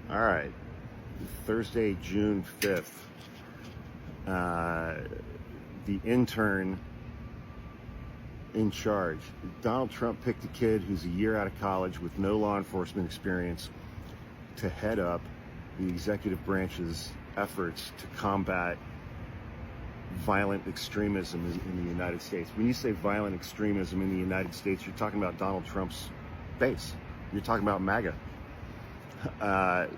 All right, Thursday, June 5th. The intern in charge. Donald Trump picked a kid who's a year out of college with no law enforcement experience to head up the executive branch's efforts to combat violent extremism in the United States. When you say violent extremism in the United States, you're talking about Donald Trump's base. You're talking about MAGA.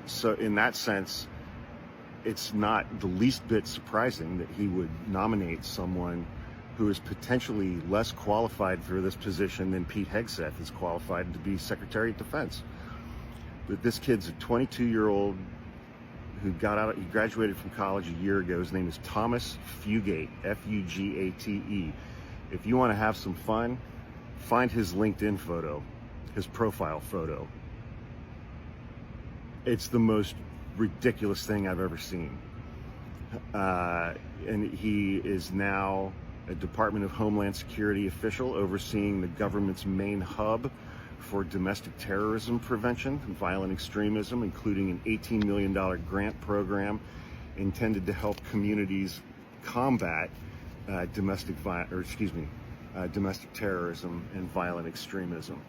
So in that sense, it's not the least bit surprising that he would nominate someone who is potentially less qualified for this position than Pete Hegseth is qualified to be Secretary of Defense. But this kid's a 22-year-old who he graduated from college a year ago. His name is Thomas Fugate, F-U-G-A-T-E. If you want to have some fun, find his LinkedIn photo, his profile photo. It's the most ridiculous thing I've ever seen. And he is now a Department of Homeland Security official overseeing the government's main hub for domestic terrorism prevention and violent extremism, including an $18 million grant program intended to help communities combat domestic terrorism and violent extremism.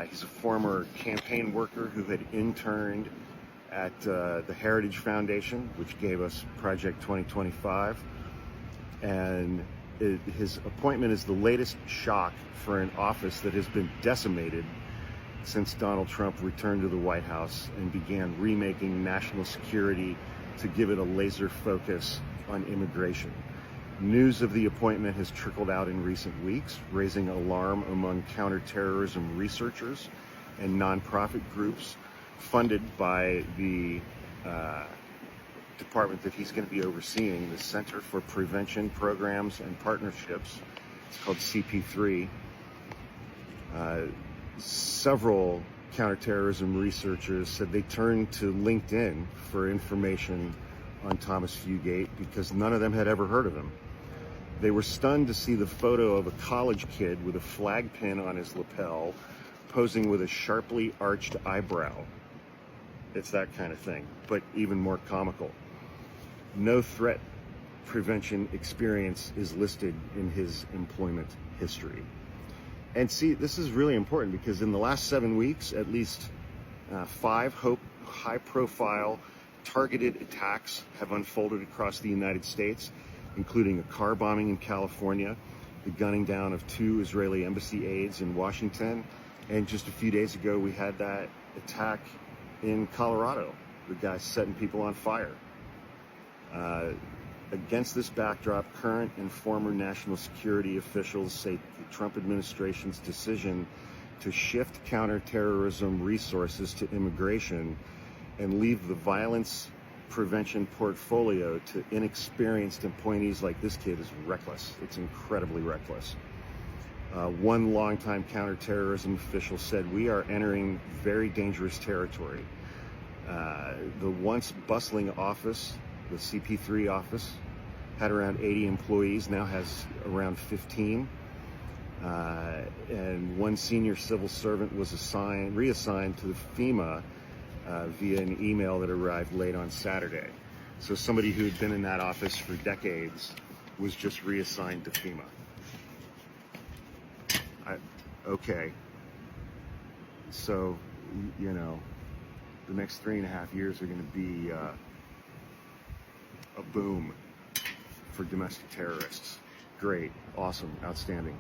He's a former campaign worker who had interned at the Heritage Foundation, which gave us Project 2025. And his appointment is the latest shock for an office that has been decimated since Donald Trump returned to the White House and began remaking national security to give it a laser focus on immigration. News of the appointment has trickled out in recent weeks, raising alarm among counterterrorism researchers and nonprofit groups funded by the department that he's going to be overseeing, the Center for Prevention Programs and Partnerships. It's called CP3. Several counterterrorism researchers said they turned to LinkedIn for information on Thomas Fugate because none of them had ever heard of him. They were stunned to see the photo of a college kid with a flag pin on his lapel, posing with a sharply arched eyebrow. It's that kind of thing, but even more comical. No threat prevention experience is listed in his employment history. And see, this is really important because in the last 7 weeks, at least 5 high-profile targeted attacks have unfolded across the United States, including a car bombing in California, the gunning down of 2 Israeli embassy aides in Washington, and just a few days ago we had that attack in Colorado, the guy setting people on fire. Against this backdrop, current and former national security officials say the Trump administration's decision to shift counterterrorism resources to immigration and leave the violence prevention portfolio to inexperienced appointees like this kid is reckless. It's incredibly reckless. One longtime counterterrorism official said, "We are entering very dangerous territory." The once bustling office, the CP3 office, had around 80 employees, now has around 15. And one senior civil servant was reassigned to the FEMA via an email that arrived late on Saturday. So somebody who had been in that office for decades was just reassigned to FEMA. Okay. So, you know, the next 3.5 years are going to be a boom for domestic terrorists. Great, awesome, outstanding.